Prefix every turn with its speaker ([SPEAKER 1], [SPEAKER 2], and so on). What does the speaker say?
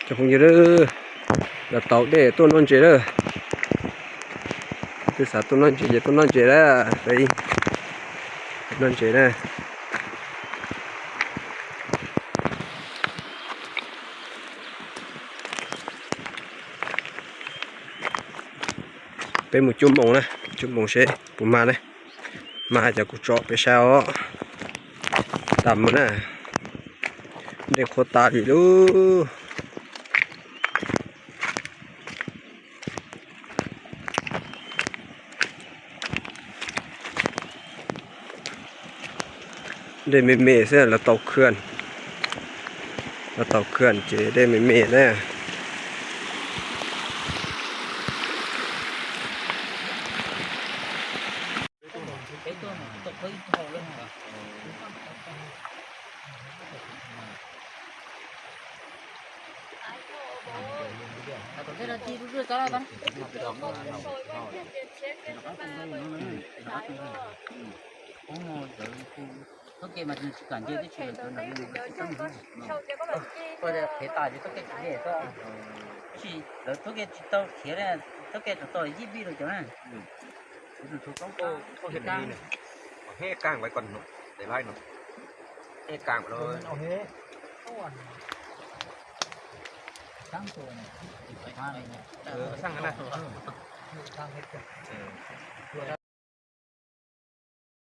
[SPEAKER 1] จะคงจะเด้อแล้วตอกเด้ต้นนนเจเด้อคือสาต้นนนเจต้นนนเจแล้วไปต้นนนเจนะเป็นหมูจุ่มองนะจุ่มองเชผมมาเลยมาจากกุจอไปเช้าตามมันนะเด็กโคตรอยู่ดูได้ไม่เมเสียแล้วตกเคลื่อนแล้วตกเคลื่อนเจได้ไม่เมแน่
[SPEAKER 2] tất cả mà cảm giác cái chuyện đó là có thể phải tài thì tất cả cái gì đó chỉ là tất cả chỉ tao thế này tất cả tao là giúp đi được chứ này
[SPEAKER 3] ถูกต้องก็เห็นดีเนี่ยเฮ้กลางไว้ก่อนเนาะเดี๋ยวไล่เนาะเฮ้กลางไปเลย
[SPEAKER 2] sáng tuổi này phải tha này
[SPEAKER 3] สร้างกันนะ